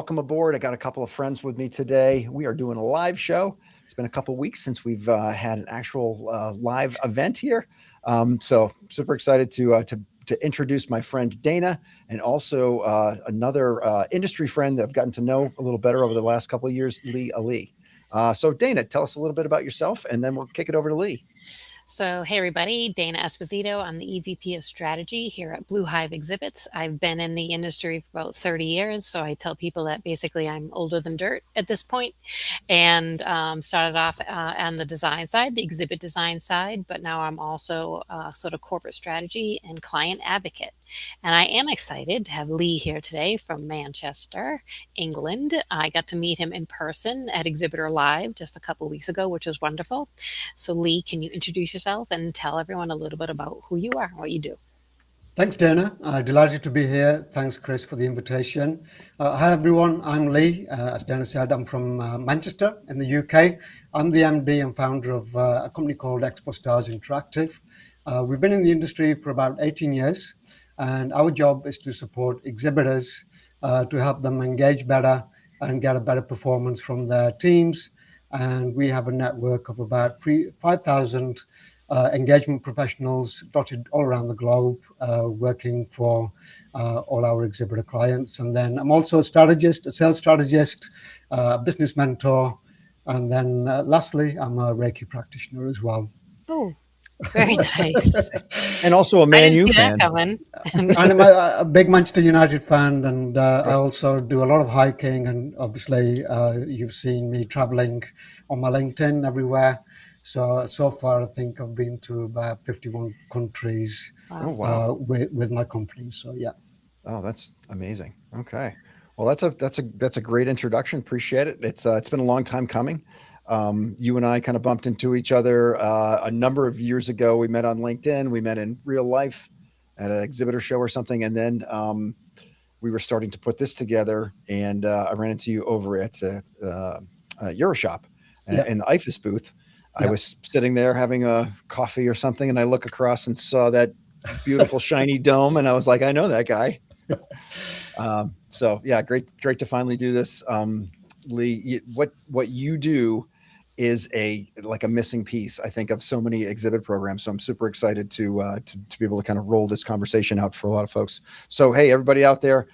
welcome aboard. I got a couple of friends with me today. We are doing a live show. It's been a couple of weeks since we've had an actual live event here. So super excited to introduce my friend Dana, and also another industry friend that I've gotten to know a little better over the last couple of years, Lee Ali. So Dana, tell us a little bit about yourself, and then we'll kick it over to Lee. So, hey everybody, Dana Esposito. I'm the EVP of Strategy here at Blue Hive Exhibits. I've been in the industry for about 30 years, so I tell people that basically I'm older than dirt at this point. And started off on the design side, the exhibit design side, but now I'm also sort of corporate strategy and client advocate. And I am excited to have Lee here today from Manchester, England. I got to meet him in person at Exhibitor Live just a couple weeks ago, which was wonderful. So, Lee, can you introduce yourself and tell everyone a little bit about who you are and what you do? Thanks, Dana. Delighted to be here. Thanks, Chris, for the invitation. Hi, everyone. I'm Lee. As Dana said, I'm from Manchester in the UK. I'm the MD and founder of a company called Expo Stars Interactive. We've been in the industry for about 18 years, and our job is to support exhibitors to help them engage better and get a better performance from their teams. And we have a network of about 5,000 engagement professionals dotted all around the globe, working for all our exhibitor clients. And then I'm also a strategist, a sales strategist, a business mentor. And then lastly, I'm a Reiki practitioner as well. Oh, very nice. And also a I Man didn't U see that fan. coming. And I'm a big Manchester United fan, and I Great. also do a lot of hiking. And obviously, you've seen me traveling on my LinkedIn everywhere. So far, I think I've been to about 51 countries Oh, Wow. wow. with my company. So yeah. Oh, that's amazing. Okay. Well, that's a great introduction. Appreciate it. It's been a long time coming. You and I kind of bumped into each other a number of years ago. We met on LinkedIn. We met in real life at an exhibitor show or something, and then we were starting to put this together. And I ran into you over at Euroshop Yeah. in the IFAS booth. I Yeah. was sitting there having a coffee or something, and I look across and saw that beautiful shiny dome, and I was like, I know that guy. So yeah, great to finally do this. Lee, what you do is a missing piece, I think, of so many exhibit programs. So I'm super excited to be able to kind of roll this conversation out for a lot of folks. So hey, everybody out there,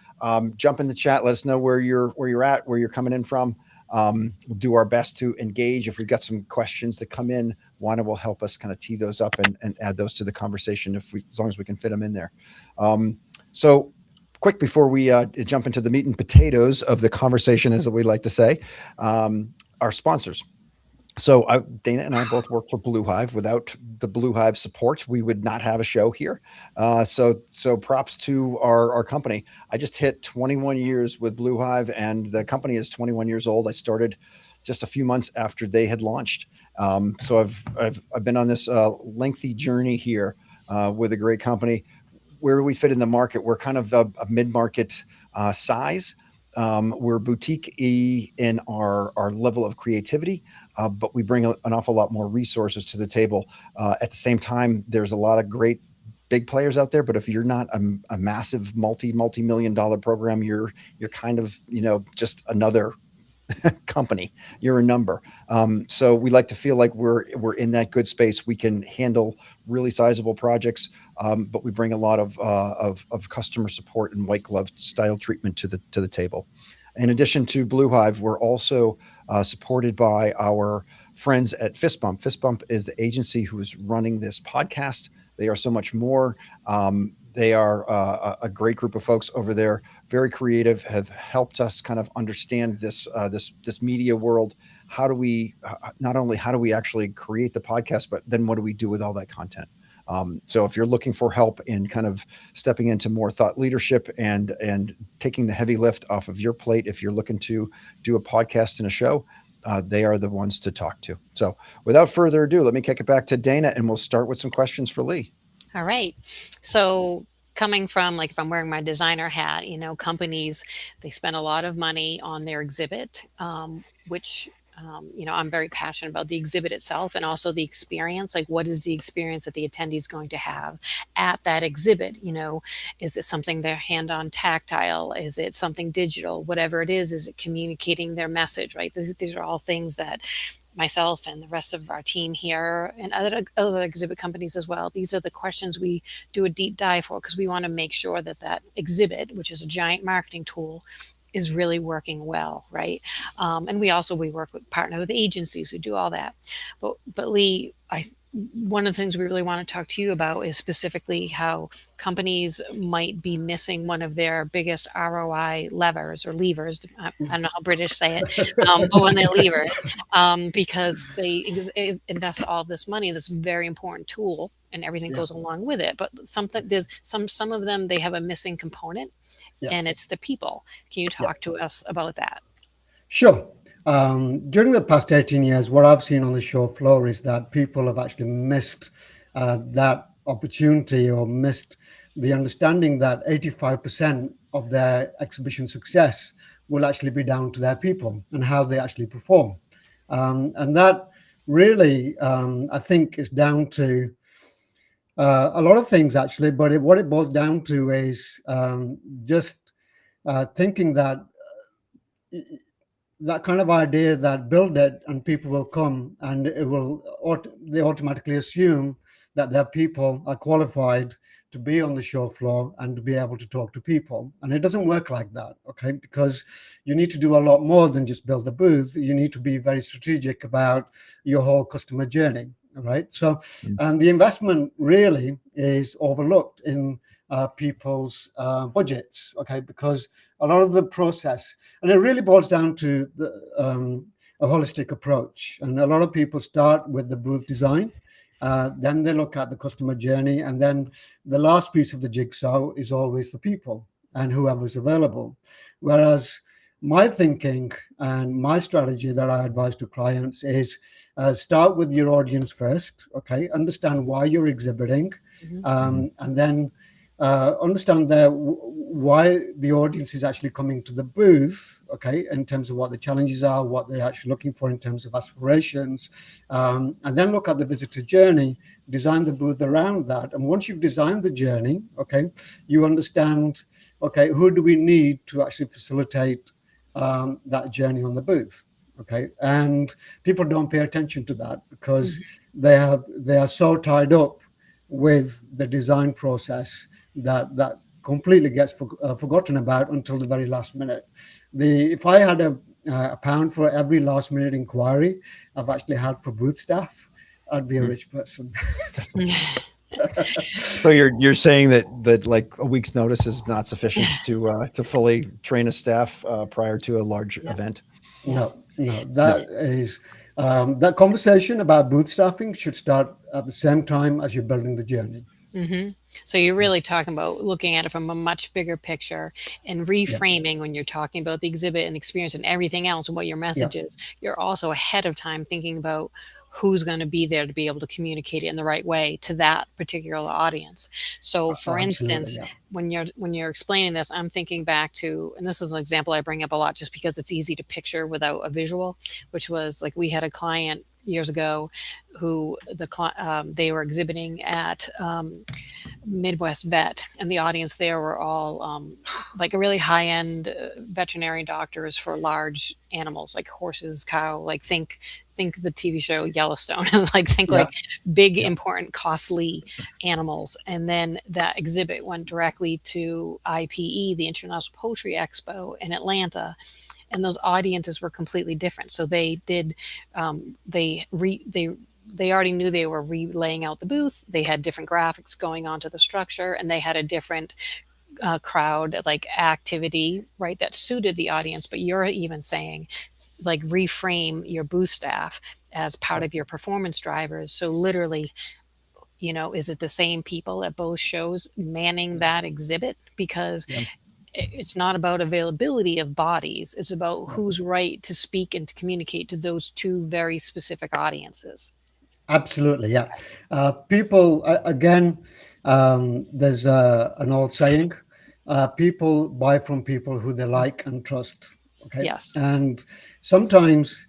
jump in the chat. Let us know where you're at, where you're coming in from. We'll do our best to engage. If we've got some questions that come in, Wanda will help us kind of tee those up and add those to the conversation as long as we can fit them in there. So quick before we jump into the meat and potatoes of the conversation, as we like to say, our sponsors. So Dana and I both work for Blue Hive. Without the Blue Hive support, we would not have a show here. So props to our company. I just hit 21 years with Blue Hive, and the company is 21 years old. I started just a few months after they had launched. So I've been on this lengthy journey here with a great company. Where do we fit in the market? We're kind of a mid-market size. We're boutique in our level of creativity, but we bring an awful lot more resources to the table. At the same time, there's a lot of great big players out there, but if you're not a massive multi-million dollar program, you're kind of just another company. You're a number. So we like to feel like we're in that good space. We can handle really sizable projects, but we bring a lot of customer support and white glove style treatment to the table. In addition to Blue Hive, we're also supported by our friends at Fist Bump. Fist Bump is the agency who is running this podcast. They are so much more. They are a great group of folks over there, very creative, have helped us kind of understand this media world. How do we not only how do we actually create the podcast, but then what do we do with all that content? So if you're looking for help in kind of stepping into more thought leadership and taking the heavy lift off of your plate, if you're looking to do a podcast and a show, they are the ones to talk to. So without further ado, let me kick it back to Dana, and we'll start with some questions for Lee. All right. So coming from like if I'm wearing my designer hat, companies they spend a lot of money on their exhibit, which I'm very passionate about the exhibit itself and also the experience. Like, what is the experience that the attendee is going to have at that exhibit? Is it something they're hand-on tactile? Is it something digital? Whatever it is it communicating their message, right? These are all things that myself and the rest of our team here and other exhibit companies as well, these are the questions we do a deep dive for, because we want to make sure that that exhibit, which is a giant marketing tool, is really working well, right? And we work with partner with agencies who do all that. But Lee, one of the things we really want to talk to you about is specifically how companies might be missing one of their biggest ROI levers or levers. I don't know how British say it, but when they're levers, because they invest all this money in this very important tool and everything goes along with it. But some of them, they have a missing component, and it's the people. Can you talk to us about that? Sure. During the past 18 years, what I've seen on the show floor is that people have actually missed that opportunity, or missed the understanding that 85% of their exhibition success will actually be down to their people and how they actually perform. And that really, I think, is down to a lot of things, actually. But what it boils down to is just thinking that that kind of idea that build it and people will come, and they automatically assume that their people are qualified to be on the show floor and to be able to talk to people. And it doesn't work like that, okay? Because you need to do a lot more than just build a booth. You need to be very strategic about your whole customer journey, all right? So, and the investment really is overlooked in people's budgets, okay? Because a lot of the process, and it really boils down to a holistic approach. And a lot of people start with the booth design, then they look at the customer journey, and then the last piece of the jigsaw is always the people and whoever's available. Whereas my thinking and my strategy that I advise to clients is start with your audience first, okay? Understand why you're exhibiting, and then understand why the audience is actually coming to the booth, okay, in terms of what the challenges are, what they're actually looking for in terms of aspirations, and then look at the visitor journey, design the booth around that. And once you've designed the journey, okay, you understand, okay, who do we need to actually facilitate that journey on the booth, okay? And people don't pay attention to that because they are so tied up with the design process that completely gets forgotten about until the very last minute. If I had a pound for every last minute inquiry I've actually had for booth staff, I'd be a rich person. So you're saying that like a week's notice is not sufficient to fully train a staff prior to a large event? No, that is that conversation about booth staffing should start at the same time as you're building the journey. So you're really talking about looking at it from a much bigger picture and reframing when you're talking about the exhibit and experience and everything else and what your message is. You're also ahead of time thinking about who's going to be there to be able to communicate it in the right way to that particular audience. So for instance, when you're explaining this, I'm thinking back to, and this is an example I bring up a lot just because it's easy to picture without a visual, which was like we had a client years ago who they were exhibiting at Midwest Vet, and the audience there were all like a really high-end veterinary doctors for large animals like horses, cow, like think the TV show Yellowstone, like big, important, costly animals. And then that exhibit went directly to IPE, the International Poultry Expo in Atlanta. And those audiences were completely different. So they did, they already knew they were relaying out the booth. They had different graphics going on to the structure, and they had a different crowd like activity, right, that suited the audience. But you're even saying, like, reframe your booth staff as part of your performance drivers. So literally, is it the same people at both shows manning that exhibit? Because it's not about availability of bodies. It's about who's right to speak and to communicate to those two very specific audiences. Absolutely, yeah. People, again, there's an old saying, people buy from people who they like and trust, okay? Yes. And sometimes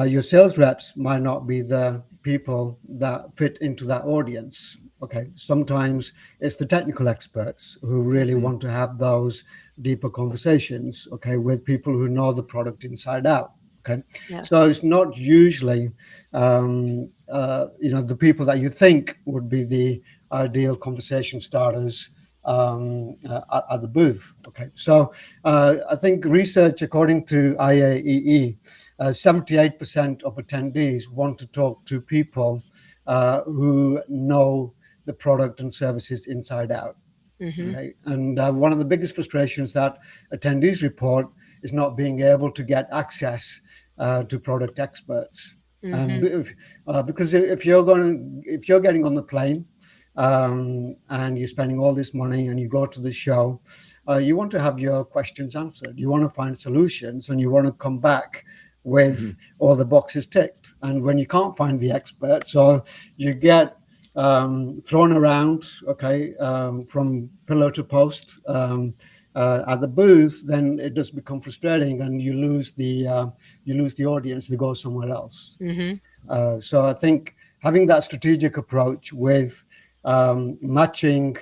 your sales reps might not be the people that fit into that audience. Okay, sometimes it's the technical experts who really Mhm. want to have those deeper conversations, okay, with people who know the product inside out. Okay, Yes. so it's not usually, the people that you think would be the ideal conversation starters at the booth. Okay, so I think research, according to IAEE, 78% of attendees want to talk to people who know the product and services inside out. Mm-hmm. Okay, and one of the biggest frustrations that attendees report is not being able to get access to product experts. And Mm-hmm. because if you're getting on the plane and you're spending all this money and you go to the show, you want to have your questions answered. You want to find solutions, and you want to come back with all the boxes ticked. And when you can't find the expert, so you get thrown around, okay, from pillar to post at the booth, then it does become frustrating, and you lose the audience. They go somewhere else. Mm-hmm. So I think having that strategic approach with matching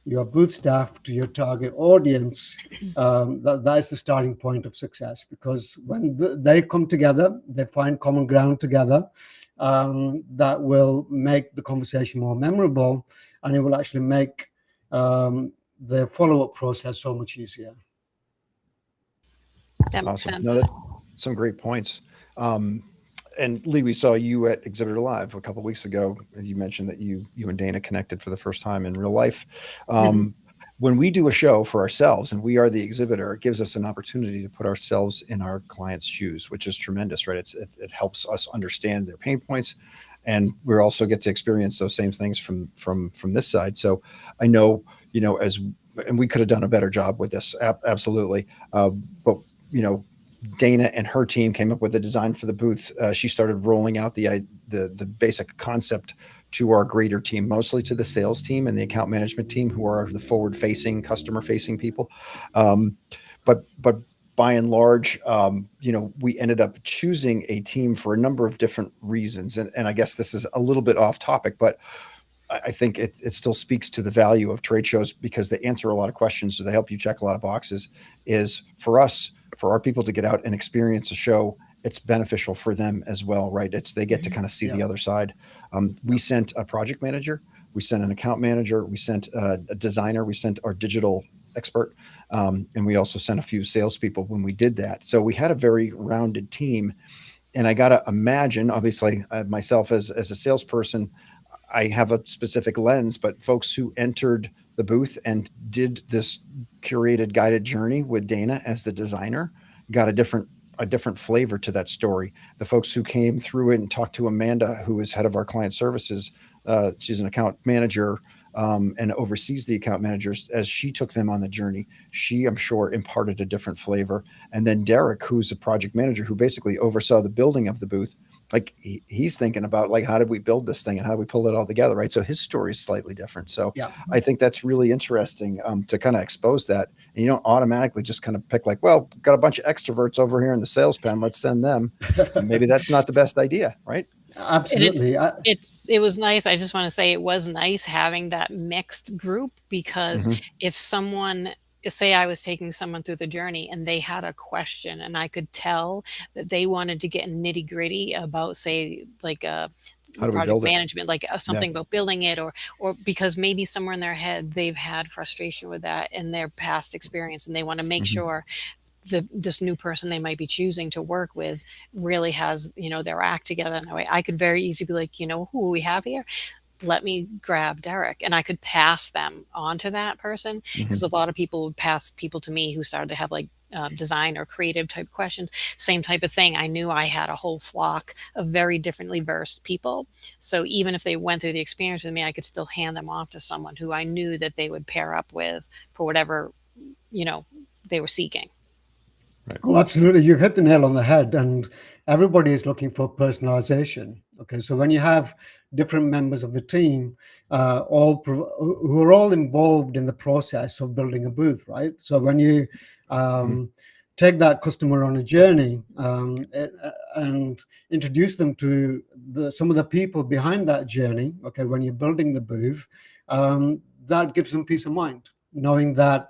your booth staff to your target audience, that is the starting point of success. Because when they come together, they find common ground together, that will make the conversation more memorable, and it will actually make the follow-up process so much easier. That makes Awesome. No, sense. that's some great points. And Lee, we saw you at Exhibitor Live a couple of weeks ago. You mentioned that you and Dana connected for the first time in real life. Mm-hmm. When we do a show for ourselves and we are the exhibitor, it gives us an opportunity to put ourselves in our clients' shoes, which is tremendous, right? It helps us understand their pain points, and we also get to experience those same things from this side. So I know, and we could have done a better job with this, absolutely. But Dana and her team came up with a design for the booth. She started rolling out the basic concept to our greater team, mostly to the sales team and the account management team, who are the forward-facing, customer-facing people. But by and large, we ended up choosing a team for a number of different reasons. And I guess this is a little bit off topic, but I think it still speaks to the value of trade shows, because they answer a lot of questions. So they help you check a lot of boxes. Is for our people to get out and experience a show, it's beneficial for them as well, right? They get to kind of see the other side. We sent a project manager, we sent an account manager, we sent a designer, we sent our digital expert, and we also sent a few salespeople when we did that. So we had a very rounded team. And I got to imagine, obviously, myself as a salesperson, I have a specific lens, but folks who entered the booth and did this curated guided journey with Dana as the designer got a different flavor to that story. The folks who came through it and talked to Amanda, who is head of our client services, she's an account manager, and oversees the account managers. As she took them on the journey, she, I'm sure, imparted a different flavor. And then Derek, who's a project manager who basically oversaw the building of the booth, like he's thinking about, like, how did we build this thing and how do we pull it all together, right? So his story is slightly different. So I think that's really interesting, to kind of expose that. And you don't automatically just kind of pick, like, well, got a bunch of extroverts over here in the sales pen, let's send them. Maybe that's not the best idea, right? Absolutely. It was nice. I just want to say it was nice having that mixed group, because if someone, say I was taking someone through the journey and they had a question and I could tell that they wanted to get nitty gritty about, say, like How do we project build it? management, like something about building it, or because maybe somewhere in their head they've had frustration with that in their past experience, and they want to make sure this new person they might be choosing to work with really has their act together in that way. I could very easily be like, who we have here, let me grab Derek, and I could pass them on to that person, because a lot of people would pass people to me who started to have like design or creative type questions. Same type of thing. I knew I had a whole flock of very differently versed people. So even if they went through the experience with me, I could still hand them off to someone who I knew that they would pair up with for whatever, they were seeking. Right. Oh, absolutely. You've hit the nail on the head, and everybody is looking for personalization. Okay, so when you have different members of the team, who are all involved in the process of building a booth, right? So when you take that customer on a journey, and introduce them to some of the people behind that journey. Okay, when you're building the booth, that gives them peace of mind, knowing that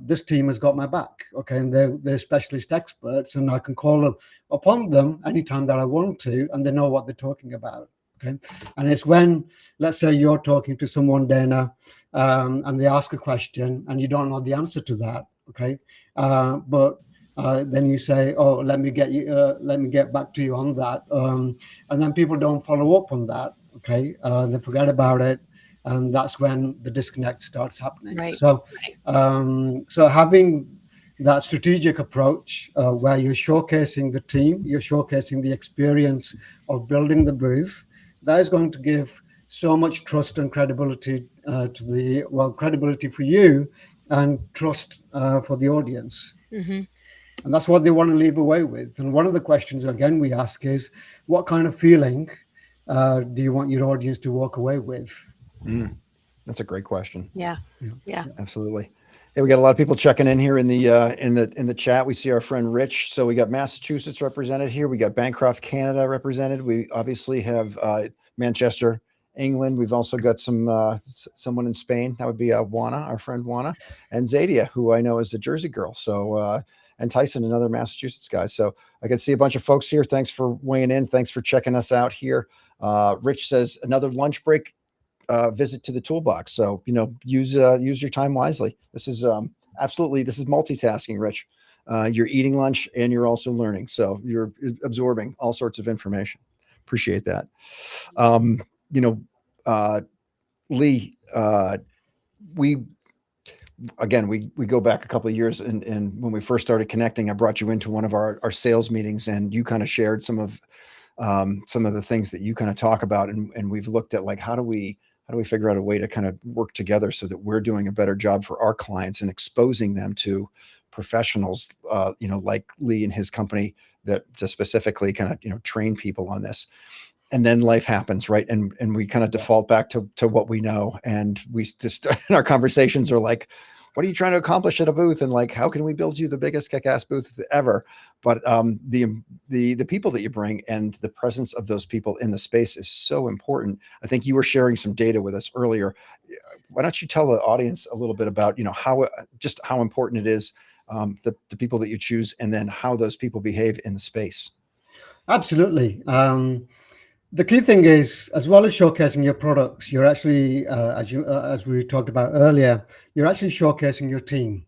this team has got my back. Okay, and they're specialist experts, and I can call upon them anytime that I want to, and they know what they're talking about. Okay, and it's when, let's say you're talking to someone, Dana, and they ask a question and you don't know the answer to that. Okay, but then you say, "Oh, let me get back to you on that," and then people don't follow up on that. Okay, they forget about it, and that's when the disconnect starts happening. Right. So, so having that strategic approach where you're showcasing the team, you're showcasing the experience of building the booth, that is going to give so much trust and credibility credibility for you and trust for the audience. Mm-hmm. And that's what they want to leave away with. And one of the questions, again, we ask is, what kind of feeling do you want your audience to walk away with? That's a great question. Yeah. Absolutely. Yeah, we got a lot of people checking in here in the chat. We see our friend Rich. So we got Massachusetts represented here. We got Bancroft, Canada represented. We obviously have Manchester, England. We've also got someone in Spain. That would be Juana, our friend Juana, and Zadia, who I know is a Jersey girl. So and Tyson, another Massachusetts guy. So I can see a bunch of folks here. Thanks for weighing in. Thanks for checking us out here. Rich says another lunch break. Visit to the Toolbox. So, use your time wisely. This is this is multitasking, Rich. You're eating lunch and you're also learning. So you're absorbing all sorts of information. Appreciate that. Lee, we go back a couple of years, and when we first started connecting, I brought you into one of our sales meetings, and you kind of shared some of the things that you kind of talk about. And we've looked at, like, how do we figure out a way to kind of work together so that we're doing a better job for our clients and exposing them to professionals, like Lee and his company that to specifically kind of, train people on this. And then life happens, right? And we kind of default back to what we know. And we just, our conversations are like, what are you trying to accomplish at a booth? And like, how can we build you the biggest kick-ass booth ever? But the people that you bring and the presence of those people in the space is so important. I think you were sharing some data with us earlier. Why don't you tell the audience a little bit about, how important it is, the people that you choose, and then how those people behave in the space? Absolutely. The key thing is, as well as showcasing your products, you're actually, as we talked about earlier, you're actually showcasing your team.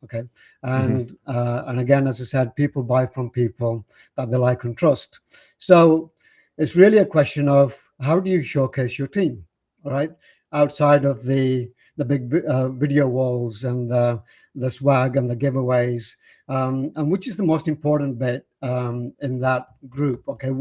Okay, and again, as I said, people buy from people that they like and trust. So it's really a question of, how do you showcase your team? All right, outside of the big video walls and the swag and the giveaways, and which is the most important bit in that group? Okay,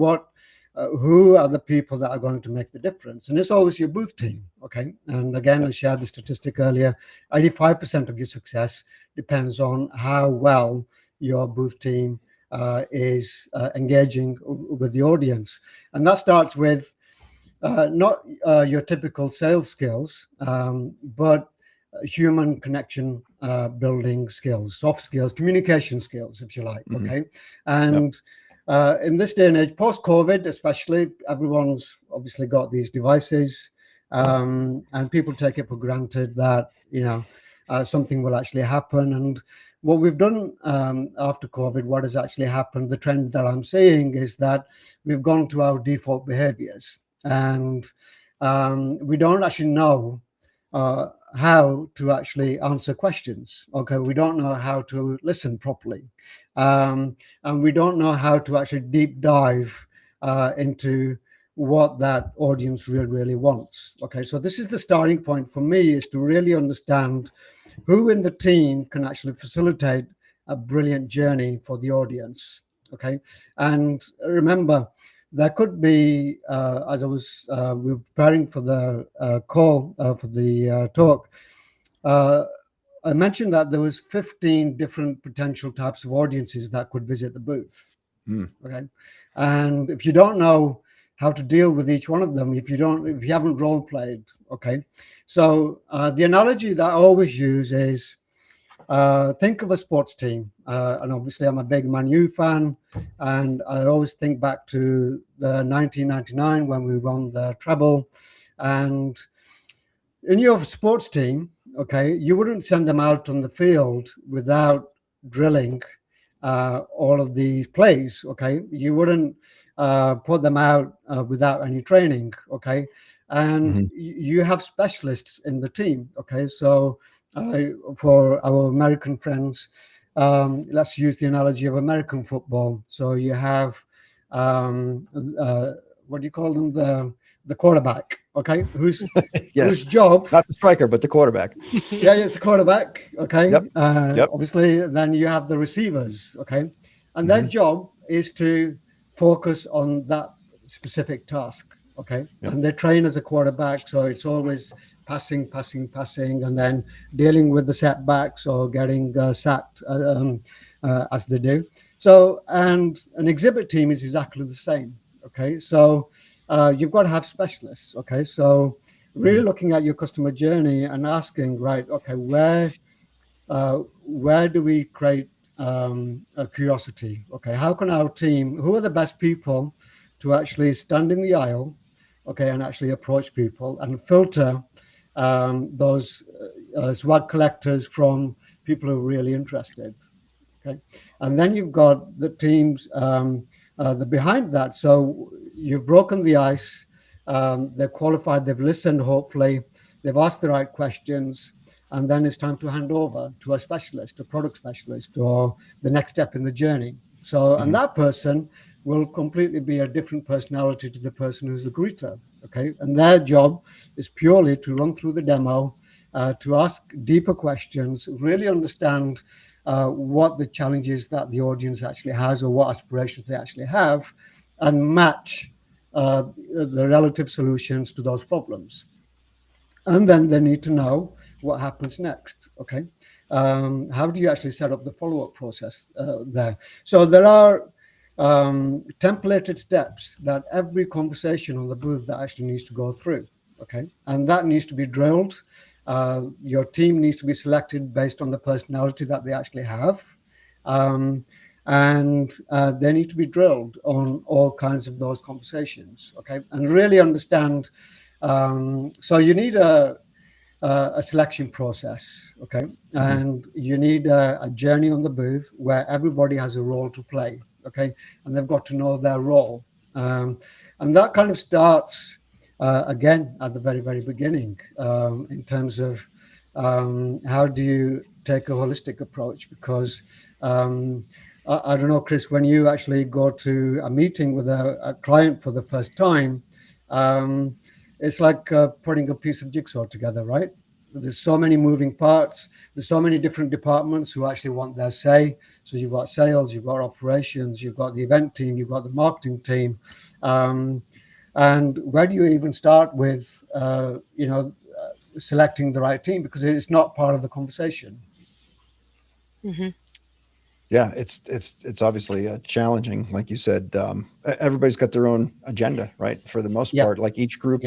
who are the people that are going to make the difference? And it's always your booth team. Okay, and again, I shared the statistic earlier: 85% of your success depends on how well your booth team is engaging with the audience. And that starts with not your typical sales skills, but human connection building skills, soft skills, communication skills, if you like. Okay, and in this day and age, post-COVID especially, everyone's obviously got these devices, and people take it for granted that something will actually happen. And what we've done after COVID, what has actually happened, the trend that I'm seeing is that we've gone to our default behaviors, and we don't actually know how to actually answer questions. Okay, we don't know how to listen properly, and we don't know how to actually deep dive into what that audience really wants. Okay, so this is the starting point for me, is to really understand who in the team can actually facilitate a brilliant journey for the audience. Okay, and remember, there could be, as I was we were preparing for the call for the talk, I mentioned that there was 15 different potential types of audiences that could visit the booth. Okay, and if you don't know how to deal with each one of them, if you haven't role played, okay. So the analogy that I always use is, think of a sports team, and obviously I'm a big Man U fan, and I always think back to the 1999 when we won the treble. And in your sports team, okay, you wouldn't send them out on the field without drilling all of these plays. Okay, you wouldn't put them out without any training. Okay, and you have specialists in the team. Okay, so for our American friends, let's use the analogy of American football. So you have what do you call them? The quarterback. Okay, Yes. whose job, Not the striker, but the quarterback. yeah, it's the quarterback. Okay. Yep. Yep. Obviously, then you have the receivers. Okay, and their job is to focus on that specific task. Okay, Yep. and they train as a quarterback, so it's always passing, and then dealing with the setbacks or getting sacked as they do. So, and an exhibit team is exactly the same. Okay, so you've got to have specialists. Okay, so really looking at your customer journey and asking, right, okay, where do we create a curiosity? Okay, how can our team, who are the best people to actually stand in the aisle, okay, and actually approach people and filter those swag collectors from people who are really interested. Okay, and then you've got the teams the behind that. So you've broken the ice. They're qualified. They've listened. Hopefully, they've asked the right questions, and then it's time to hand over to a specialist, a product specialist, or the next step in the journey. So, and that person will completely be a different personality to the person who's the greeter. Okay, and their job is purely to run through the demo, to ask deeper questions, really understand what the challenges that the audience actually has or what aspirations they actually have, and match the relative solutions to those problems. And then they need to know what happens next. Okay, how do you actually set up the follow-up process there? So there are templated steps that every conversation on the booth that actually needs to go through. Okay, and that needs to be drilled. Your team needs to be selected based on the personality that they actually have. And they need to be drilled on all kinds of those conversations. Okay, and really understand. So you need a selection process. Okay, and you need a journey on the booth where everybody has a role to play. Okay, and they've got to know their role. And that kind of starts again at the very, very beginning in terms of how do you take a holistic approach? Because I don't know, Chris, when you actually go to a meeting with a client for the first time, it's like putting a piece of jigsaw together, right? There's so many moving parts. There's so many different departments who actually want their say. So you've got sales, you've got operations, you've got the event team, you've got the marketing team. And where do you even start with, selecting the right team? Because it's not part of the conversation. Yeah, it's obviously challenging. Like you said, everybody's got their own agenda, right? For the most part, like each group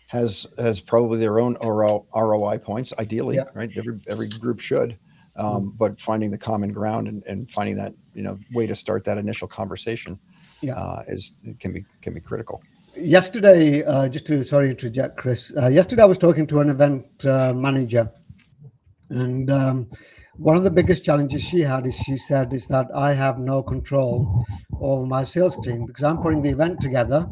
has probably their own ROI points, ideally, right? Every group should, but finding the common ground and finding that way to start that initial conversation can be critical. Yesterday, sorry to interject, Chris. Yesterday, I was talking to an event manager, and one of the biggest challenges she had is that I have no control over my sales team because I'm putting the event together.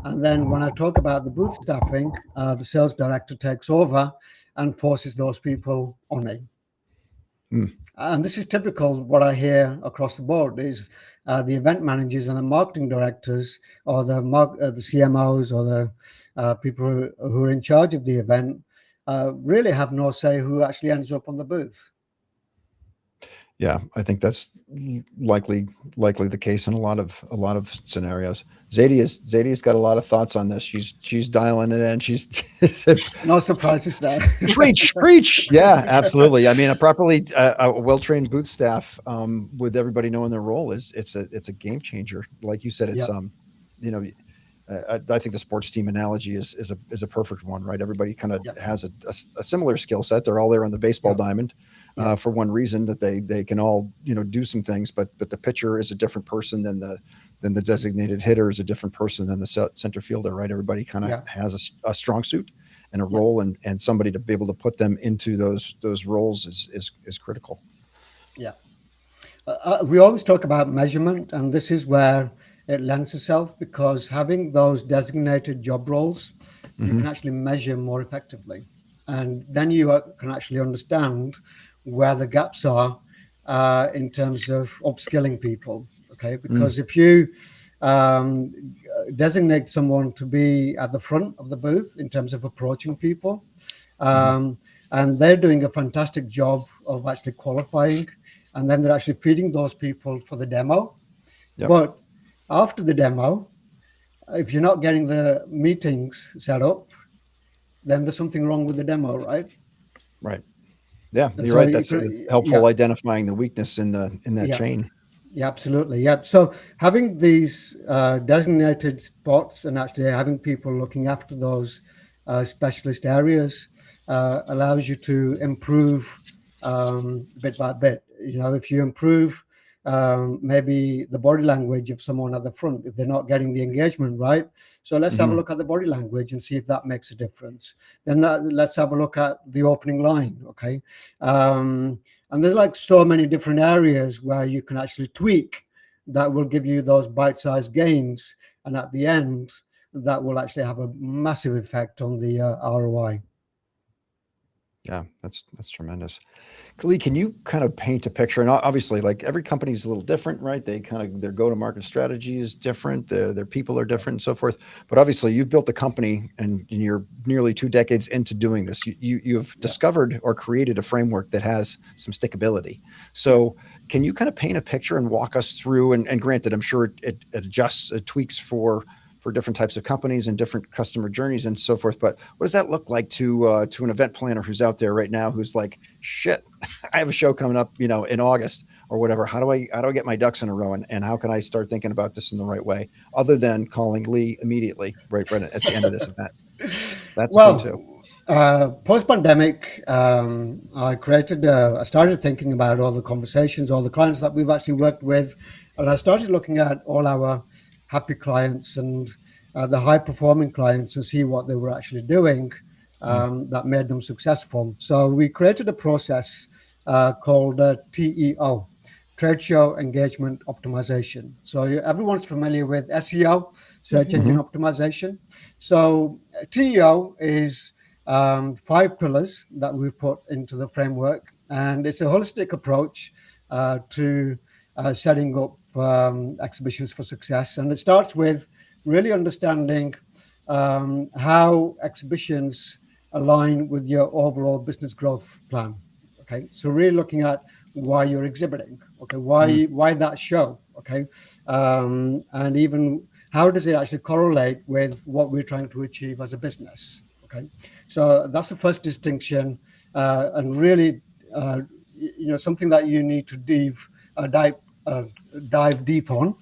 And then when I talk about the booth staffing, the sales director takes over and forces those people on me. And this is typical what I hear across the board is the event managers and the marketing directors or the CMOs or the people who are in charge of the event really have no say who actually ends up on the booth. Yeah, I think that's likely the case in a lot of scenarios. Zadie's got a lot of thoughts on this. She's dialing it in. She's no surprises there. Preach. Yeah, absolutely. I mean, a well-trained booth staff with everybody knowing their role it's a game changer. Like you said, it's I think the sports team analogy is a perfect one, right? Everybody kind of has a similar skill set. They're all there on the baseball diamond. for one reason, that they can all, do some things, but the pitcher is a different person than the designated hitter is a different person than the center fielder, right? Everybody kind of Yeah. has a strong suit and a Yeah. role, and somebody to be able to put them into those roles is critical. Yeah. We always talk about measurement, and this is where it lends itself, because having those designated job roles, you Hmm. can actually measure more effectively. And then you can actually understand where the gaps are in terms of upskilling people. Okay. Because if you um, designate someone to be at the front of the booth in terms of approaching people, and they're doing a fantastic job of actually qualifying, and then they're actually feeding those people for the demo. Yep. But after the demo, if you're not getting the meetings set up, then there's something wrong with the demo, right? Right. Yeah, And you're so right. you That's could, helpful, yeah, identifying the weakness in that yeah, chain. yeah, absolutely, yeah. So having these designated spots and actually having people looking after those specialist areas allows you to improve bit by bit. If you improve maybe the body language of someone at the front, if they're not getting the engagement right, so let's have a look at the body language and see if that makes a difference. Then let's have a look at the opening line, okay? And there's like so many different areas where you can actually tweak that will give you those bite-sized gains, and at the end, that will actually have a massive effect on the ROI. Yeah, that's tremendous. Lee, can you kind of paint a picture? And obviously, like, every company is a little different, right? They kind of, their go-to-market strategy is different. Their people are different, and so forth. But obviously, you've built a company, and you're nearly 2 decades into doing this. You've discovered or created a framework that has some stickability. So, can you kind of paint a picture and walk us through? And granted, I'm sure it adjusts, it tweaks for different types of companies and different customer journeys and so forth. But what does that look like to an event planner who's out there right now, who's like, shit, I have a show coming up, in August or whatever. How do I get my ducks in a row, and how can I start thinking about this in the right way, other than calling Lee immediately right at the end of this event? That's good too. Post-pandemic, I started thinking about all the conversations, all the clients that we've actually worked with, and I started looking at all our happy clients and the high-performing clients and see what they were actually doing that made them successful. So we created a process called TEO, Trade Show Engagement Optimization. So everyone's familiar with SEO, search engine optimization. So TEO is 5 pillars that we put into the framework, and it's a holistic approach to setting up exhibitions for success. And it starts with really understanding how exhibitions align with your overall business growth plan. Okay, so really looking at why you're exhibiting. Okay, why that show? Okay, and even how does it actually correlate with what we're trying to achieve as a business? Okay, so that's the first distinction, and really, something that you need to dive deep on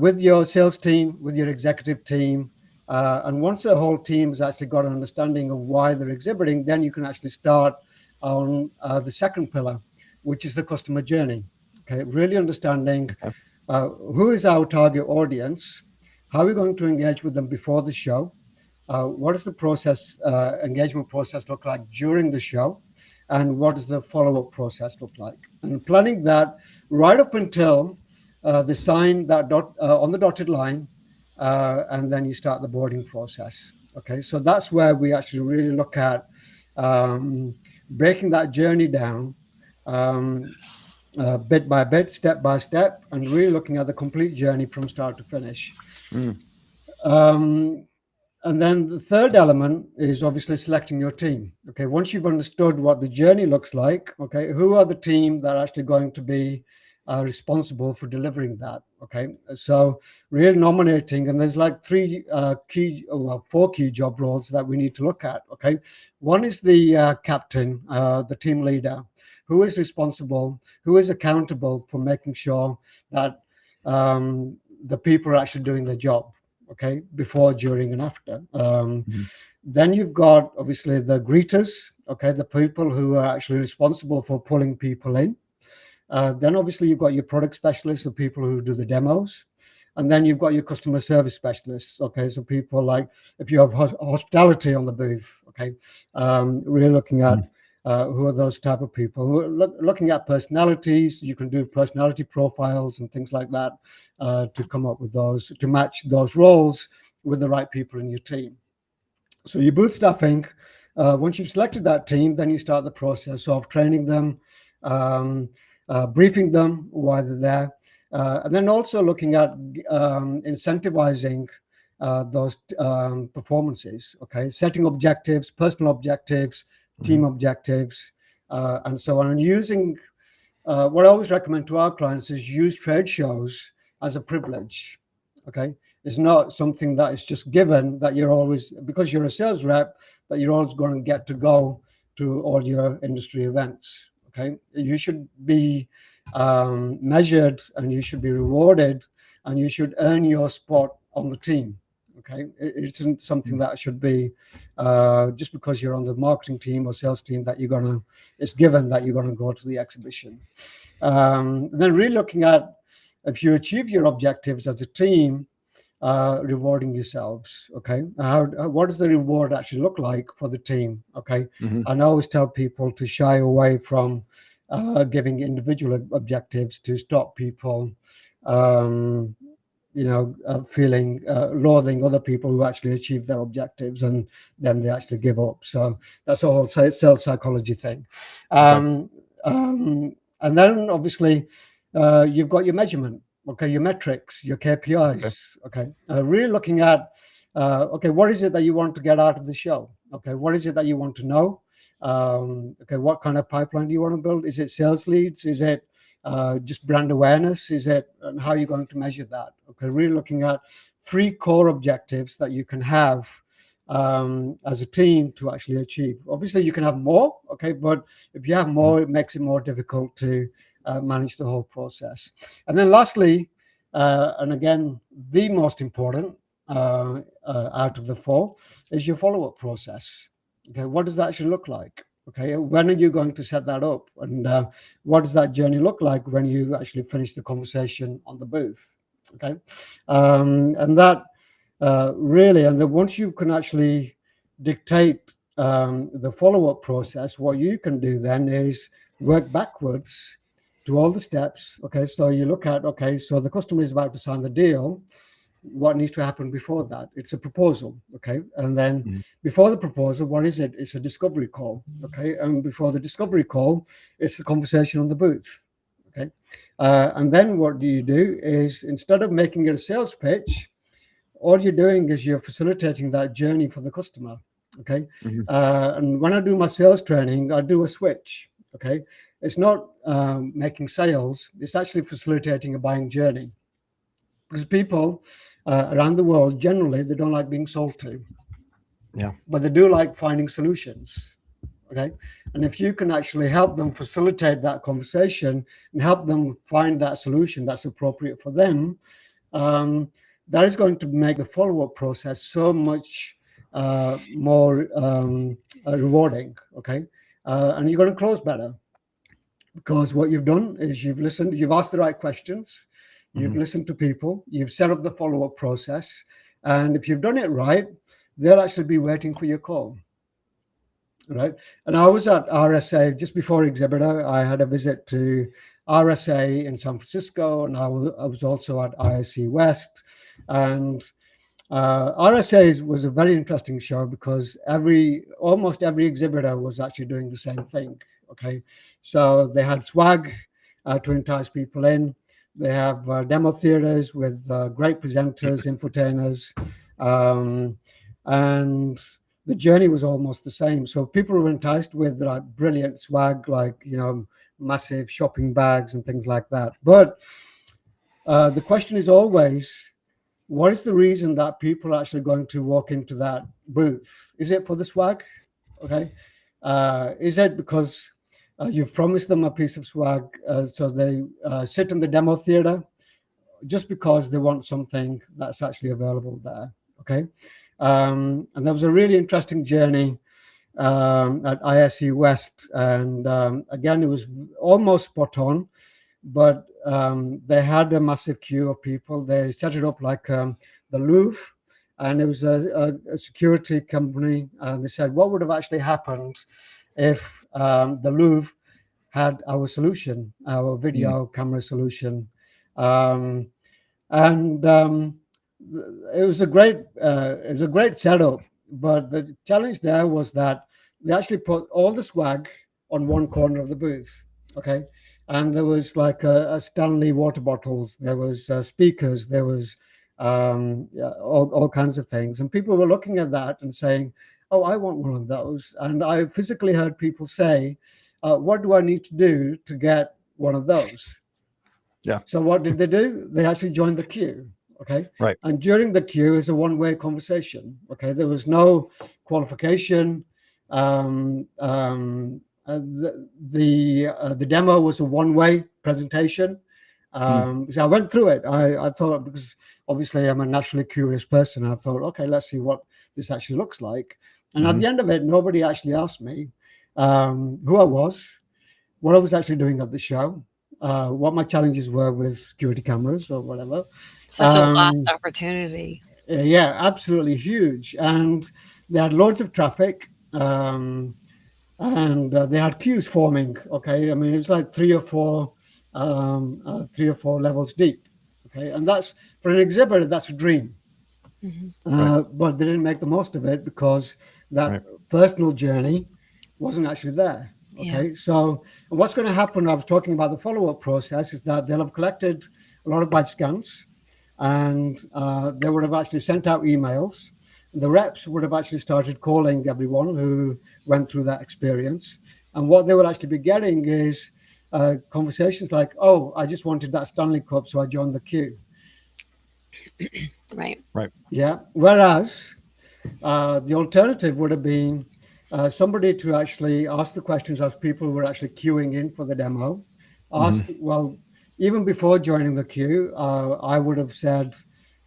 with your sales team, with your executive team. And once the whole team has actually got an understanding of why they're exhibiting, then you can actually start on the second pillar, which is the customer journey. Okay, really understanding who is our target audience, how are we going to engage with them before the show, what does the engagement process look like during the show, and what does the follow-up process look like? And planning that right up until the sign that on the dotted line, and then you start the boarding process. Okay, so that's where we actually really look at breaking that journey down bit by bit, step by step, and really looking at the complete journey from start to finish. And then the third element is obviously selecting your team. Okay, once you've understood what the journey looks like, okay, who are the team that are actually going to be responsible for delivering that? Okay, so really nominating, and there's like 4 key job roles that we need to look at. Okay, one is the captain, the team leader, who is responsible, who is accountable for making sure that the people are actually doing their job. Okay, before, during, and after. Then you've got obviously the greeters, okay, the people who are actually responsible for pulling people in. Then obviously you've got your product specialists, the people who do the demos. And then you've got your customer service specialists, okay? So people like, if you have hospitality on the booth, okay? We're looking at who are those type of people. Looking at personalities, you can do personality profiles and things like that to come up with those, to match those roles with the right people in your team. So you're bootstrapping. Once you've selected that team, then you start the process of training them, briefing them while they're there, and then also looking at incentivizing those performances, okay? Setting objectives, personal objectives, team objectives, and so on. And using, what I always recommend to our clients is use trade shows as a privilege, okay? It's not something that is just given, that you're always, because you're a sales rep, that you're always going to get to go to all your industry events, okay? You should be measured, and you should be rewarded, and you should earn your spot on the team, okay? It isn't something that should be just because you're on the marketing team or sales team that you're gonna, it's given that you're gonna go to the exhibition. Then really looking at, if you achieve your objectives as a team, rewarding yourselves, okay? What does the reward actually look like for the team, okay? And I always tell people to shy away from giving individual objectives, to stop people, feeling loathing other people who actually achieve their objectives, and then they actually give up. So that's a whole sales psychology thing. And then obviously you've got your measurement, okay, your metrics, your KPIs, okay. Really looking at, okay, what is it that you want to get out of the show? Okay, what is it that you want to know? Okay, what kind of pipeline do you want to build? Is it sales leads? Is it just brand awareness? Is it, and how are you going to measure that? Okay, really looking at 3 core objectives that you can have as a team to actually achieve. Obviously, you can have more, okay, but if you have more, it makes it more difficult to manage the whole process. And then lastly, and again, the most important out of the 4 is your follow-up process. Okay, what does that actually look like? Okay, when are you going to set that up? And what does that journey look like when you actually finish the conversation on the booth? Okay, and that really, and then once you can actually dictate the follow-up process, what you can do then is work backwards to all the steps. Okay, so you look at, okay, so the customer is about to sign the deal. What needs to happen before that? It's a proposal, okay? And then before the proposal, what is it? It's a discovery call, okay? And before the discovery call, it's the conversation on the booth, okay? And then what do is, instead of making it a sales pitch, all you're doing is you're facilitating that journey for the customer, okay? And when I do my sales training, I do a switch, okay? It's not making sales, it's actually facilitating a buying journey. Because people around the world, generally, they don't like being sold to. Yeah. But they do like finding solutions. Okay. And if you can actually help them facilitate that conversation and help them find that solution that's appropriate for them, that is going to make the follow-up process so much more rewarding. Okay. And you're going to close better. Because what you've done is you've listened, you've asked the right questions. You've listened to people, you've set up the follow-up process, and if you've done it right, they'll actually be waiting for your call, right? And I was at RSA just before Exhibitor. I had a visit to RSA in San Francisco, and I was also at ISC West. And RSA was a very interesting show because almost every exhibitor was actually doing the same thing, okay? So they had swag to entice people in. They have demo theaters with great presenters, infotainers, and the journey was almost the same. So people were enticed with like brilliant swag, like, massive shopping bags and things like that. But the question is always, what is the reason that people are actually going to walk into that booth? Is it for the swag? Okay. Is it because you've promised them a piece of swag, so they sit in the demo theater just because they want something that's actually available there, okay? And there was a really interesting journey at ISE West, and again, it was almost spot on, but they had a massive queue of people. They set it up like the Louvre, and it was a security company. And they said, what would have actually happened if the Louvre had our solution, our video camera solution? And it was a great setup. But the challenge there was that they actually put all the swag on one corner of the booth. Okay, and there was like a Stanley water bottles, there was speakers, there was yeah, all kinds of things, and people were looking at that and saying, "Oh, I want one of those." And I physically heard people say, "What do I need to do to get one of those?" Yeah. So what did they do? They actually joined the queue. Okay. Right. And during the queue is a one-way conversation. Okay. There was no qualification. The demo was a one-way presentation. So I went through it. I thought, because obviously I'm a naturally curious person, I thought, okay, let's see what this actually looks like. And at the end of it, nobody actually asked me who I was, what I was actually doing at the show, what my challenges were with security cameras or whatever. Such a lost opportunity. Yeah, absolutely huge. And they had loads of traffic, and they had queues forming. Okay, I mean, it's like three or four levels deep. Okay, and that's, for an exhibitor, that's a dream. But they didn't make the most of it because that personal journey wasn't actually there. Okay, so what's going to happen, I was talking about the follow-up process, is that they'll have collected a lot of badge scans, and they would have actually sent out emails. The reps would have actually started calling everyone who went through that experience. And what they would actually be getting is conversations like, "Oh, I just wanted that Stanley Cup, so I joined the queue." Right. Yeah. Whereas the alternative would have been somebody to actually ask the questions as people were actually queuing in for the demo. Well, even before joining the queue, I would have said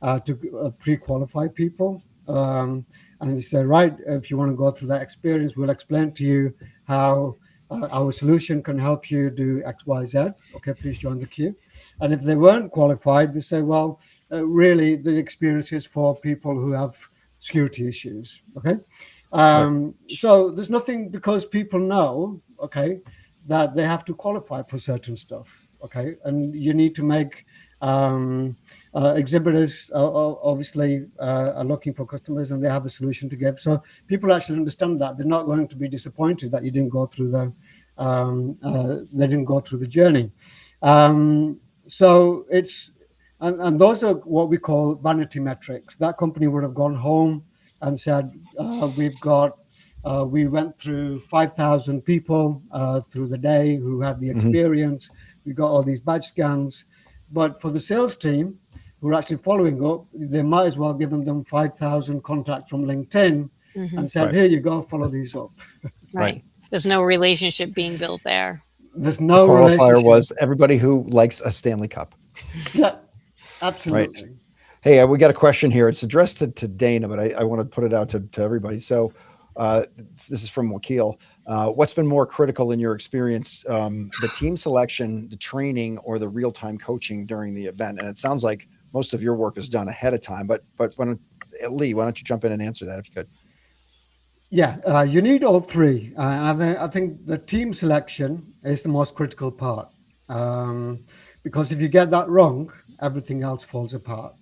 to pre-qualify people. And they said, right, if you want to go through that experience, we'll explain to you how our solution can help you do X, Y, Z. Okay, please join the queue. And if they weren't qualified, they say, well, really, the experience is for people who have security issues. Okay. So there's nothing, because people know, okay, that they have to qualify for certain stuff. Okay. And you need to make exhibitors obviously are looking for customers, and they have a solution to give. So people actually understand that they're not going to be disappointed that you didn't go through the journey. So it's, and those are what we call vanity metrics. That company would have gone home and said, we went through 5,000 people through the day who had the experience. We got all these badge scans. But for the sales team who are actually following up, they might as well give them 5,000 contacts from LinkedIn and said, here you go, follow these up. Right. There's no relationship being built there. There's no qualifier relationship. was everybody who likes a Stanley Cup. Yeah, absolutely. Right. Hey, we got a question here. It's addressed to Dana, but I want to put it out to everybody. So this is from Wakil. What's been more critical in your experience, the team selection, the training, or the real-time coaching during the event? And it sounds like most of your work is done ahead of time, but Lee, why don't you jump in and answer that if you could? Yeah, you need all three. I think the team selection is the most critical part, because if you get that wrong, everything else falls apart.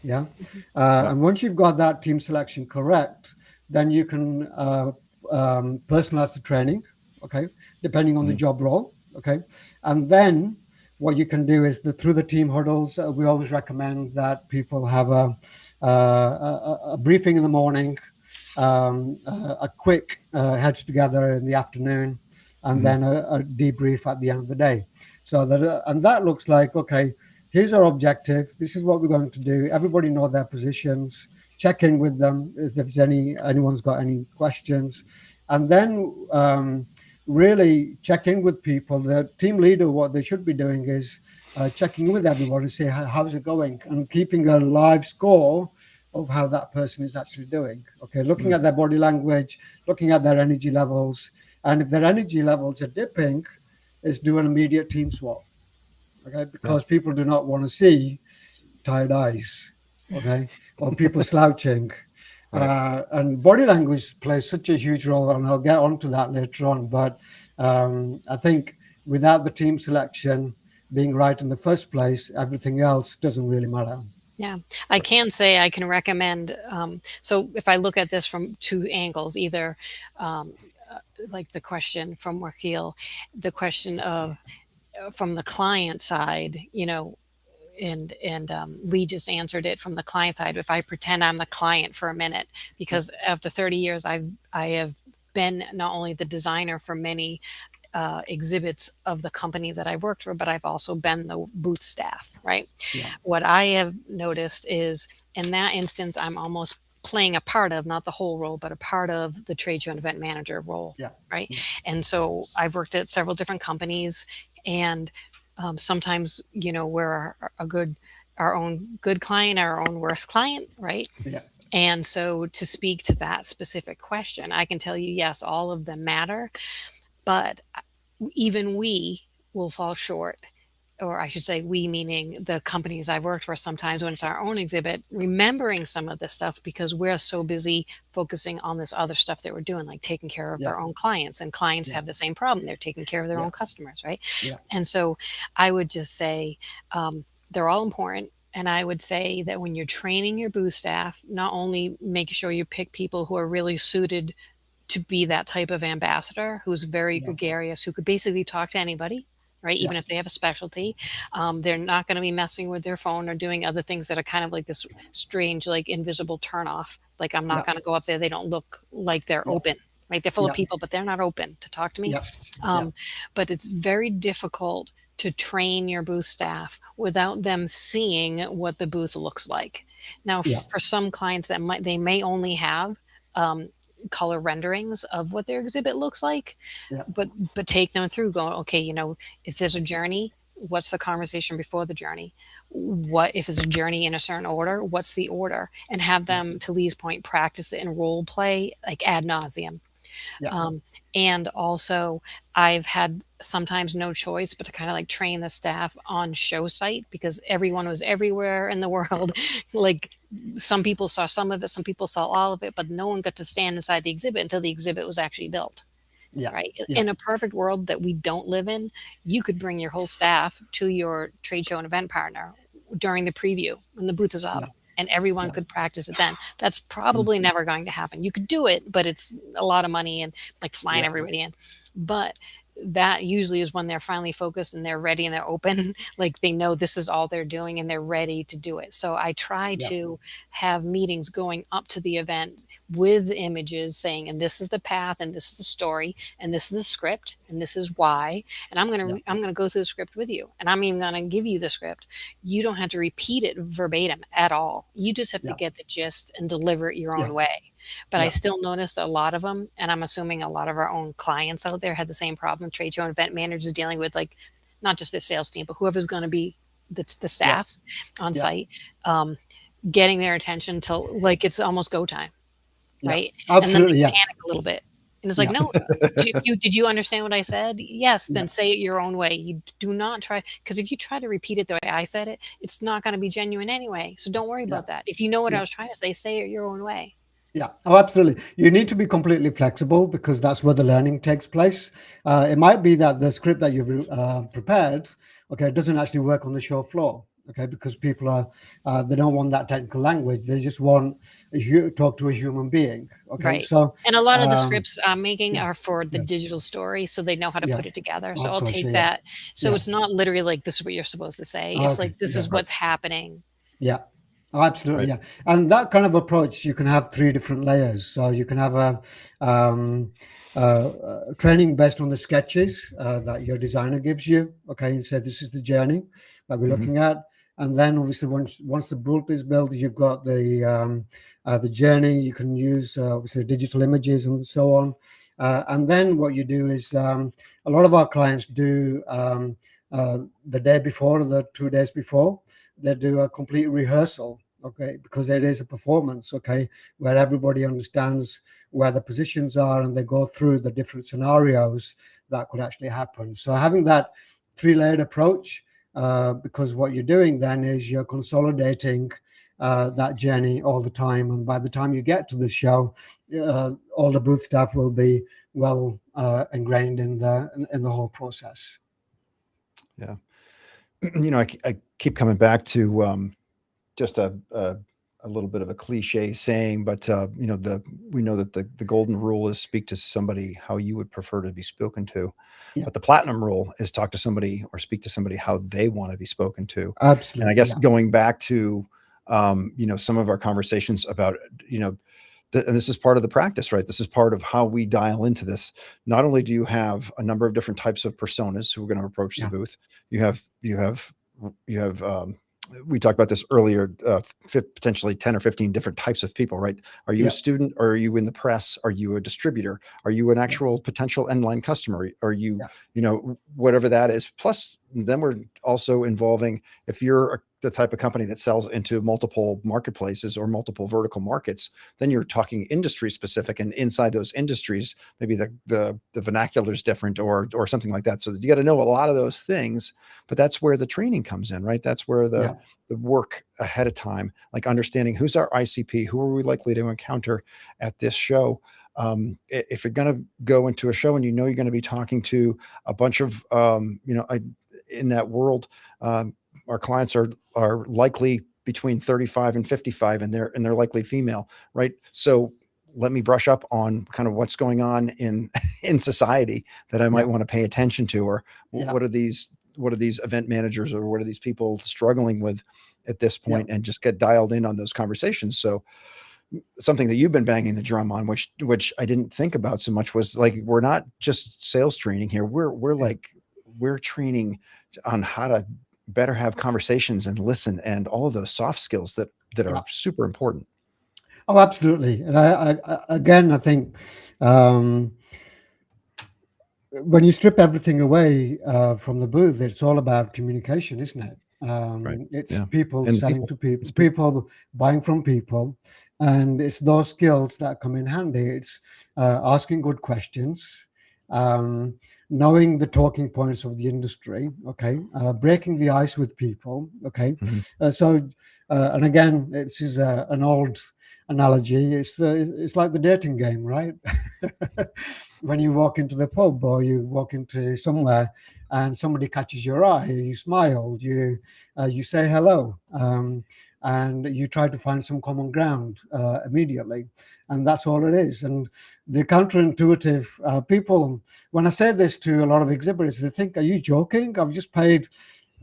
Yeah. And once you've got that team selection correct, then you can personalize the training, okay, depending on the job role, okay. And then what you can do is through the team huddles, we always recommend that people have a briefing in the morning, a quick hedge together in the afternoon, and then a debrief at the end of the day. So that looks like, okay, here's our objective. This is what we're going to do. Everybody know their positions. Check in with them if there's anyone's got any questions, and then really check in with people. The team leader, what they should be doing is checking in with everyone and say, how's it going, and keeping a live score of how that person is actually doing. Okay, looking at their body language, looking at their energy levels, and if their energy levels are dipping, is do an immediate team swap. Okay, because people do not want to see tired eyes. Okay, or people slouching. Right. And body language plays such a huge role, and I'll get onto that later on. But I think without the team selection being right in the first place, everything else doesn't really matter. Yeah, I can say I can recommend. So if I look at this from two angles, either um, like the question from Wakil, the question of from the client side, and Lee just answered it from the client side. If I pretend I'm the client for a minute, because after 30 years, I have been not only the designer for many exhibits of the company that I worked for, but I've also been the booth staff, right? Yeah, What I have noticed is in that instance, I'm almost playing a part of, not the whole role, but a part of the trade show and event manager role, yeah, right? yeah, And so I've worked at several different companies, and sometimes, we're our own good client, our own worst client, right? yeah, And so to speak to that specific question, I can tell you, yes, all of them matter, but even we will fall short, or I should say we meaning the companies I've worked for, sometimes when it's our own exhibit, remembering some of this stuff because we're so busy focusing on this other stuff that we're doing, like taking care of yeah, our own clients. And clients yeah, have the same problem. They're taking care of their yeah, own customers, right? yeah, And so I would just say they're all important. And I would say that when you're training your booth staff, not only make sure you pick people who are really suited to be that type of ambassador, who's very yeah, gregarious, who could basically talk to anybody, right? yeah, Even if they have a specialty, they're not going to be messing with their phone or doing other things that are kind of like this strange, like invisible turnoff. Like I'm not yeah, going to go up there. They don't look like they're yeah, open, right? They're full of yeah, people, but they're not open to talk to me. yeah, yeah, Um, but it's very difficult to train your booth staff without them seeing what the booth looks like. Now, yeah, for some clients they may only have um, color renderings of what their exhibit looks like, yeah, but take them through going, okay, if there's a journey, what's the conversation before the journey? What if it's a journey in a certain order? What's the order? And have them, to Lee's point, practice it in role play like ad nauseum. yeah, Um, and also, I've had sometimes no choice but to kind of like train the staff on show site because everyone was everywhere in the world. Like some people saw some of it, some people saw all of it, but no one got to stand inside the exhibit until the exhibit was actually built. yeah, Right. yeah, In a perfect world that we don't live in, you could bring your whole staff to your trade show and event partner during the preview when the booth is yeah, up and everyone yeah, could practice it then. That's mm, probably never going to happen. You could do it, but it's a lot of money and like flying yeah, everybody in. But that usually is when they're finally focused and they're ready and they're open. Like they know this is all they're doing and they're ready to do it. So I try yeah, to have meetings going up to the event with images saying, and this is the path, and this is the story, and this is the script, and this is why. And yeah, I'm gonna go through the script with you, and I'm even gonna give you the script. You don't have to repeat it verbatim at all. You just have to yeah, get the gist and deliver it your yeah, own way. But I yeah, still noticed a lot of them, and I'm assuming a lot of our own clients out there had the same problem. Trade show and event managers dealing with like not just the sales team, but whoever's going to be the yeah, staff on yeah, site, um, getting their attention till like it's almost go time, yeah, right? And then they absolutely, yeah, panic a little bit. And it's like, yeah, no, did you understand what I said? Yes, yeah, then say it your own way. You do not try, because if you try to repeat it the way I said it, it's not going to be genuine anyway. So don't worry yeah, about that. If you know what I yeah. was trying to say it your own way. Yeah, oh, absolutely. You need to be completely flexible because that's where the learning takes place. It might be that the script that you've prepared, okay, doesn't actually work on the show floor, okay, because people they don't want that technical language. They just want talk to a human being, okay. Right. So, And a lot of the um, scripts I'm making yeah, are for the yeah, digital story, so they know how to yeah, put it together. So of I'll course, take yeah, that. So yeah, it's not literally like this is what you're supposed to say. It's okay, like this yeah. is what's happening. Yeah, oh, absolutely. Right. Yeah. And that kind of approach, you can have three different layers. So you can have um, training based on the sketches that your designer gives you. Okay. You say, this is the journey that we're Mhm. looking at. And then obviously once the book is built, you've got the journey. You can use obviously digital images and so on. And then what you do is a lot of our clients do the day before or the 2 days before, they do a complete rehearsal. okay, because it is a performance, okay, where everybody understands where the positions are and they go through the different scenarios that could actually happen. So having that three-layered approach, because what you're doing then is you're consolidating that journey all the time, and by the time you get to the show, all the booth staff will be well ingrained in the whole process. Yeah. I keep coming back to just a little bit of a cliche saying, but we know that the golden rule is speak to somebody how you would prefer to be spoken to, Yeah. but the platinum rule is talk to somebody or speak to somebody how they want to be spoken to. Absolutely. And I guess yeah. going back to some of our conversations about and this is part of the practice, right? This is part of how we dial into this. Not only do you have a number of different types of personas who are going to approach the booth, you have we talked about this earlier, potentially 10 or 15 different types of people, right? Are you a student, or are you in the press? Are you a distributor? Are you an actual potential end line customer? Are you, whatever that is? Plus, then we're also involving, if you're the type of company that sells into multiple marketplaces or multiple vertical markets, then you're talking industry specific, and inside those industries, maybe the vernacular is different or something like that. So you got to know a lot of those things, but that's where the training comes in, right? That's where the work ahead of time, like understanding who's our ICP, who are we likely to encounter at this show. If you're going to go into a show and you're going to be talking to a bunch of, in that world, our clients are likely between 35 and 55, and they're likely female, right? So let me brush up on kind of what's going on in society that I might want to pay attention to, or what are these event managers, or what are these people struggling with at this point, and just get dialed in on those conversations. So something that you've been banging the drum on, which I didn't think about so much, was like, we're not just sales training here. We're training on how to better have conversations and listen, and all of those soft skills that are super important. Oh, absolutely. And I think when you strip everything away from the booth, it's all about communication, isn't it? It's people selling to people, people buying from people, and it's those skills that come in handy. It's asking good questions, knowing the talking points of the industry, breaking the ice with people, and again, this is an old analogy. It's like the dating game, right? When you walk into the pub or you walk into somewhere and somebody catches your eye, you smile, you say hello, and you try to find some common ground immediately, and that's all it is. And the counterintuitive people, when I say this to a lot of exhibitors, they think, "Are you joking? I've just paid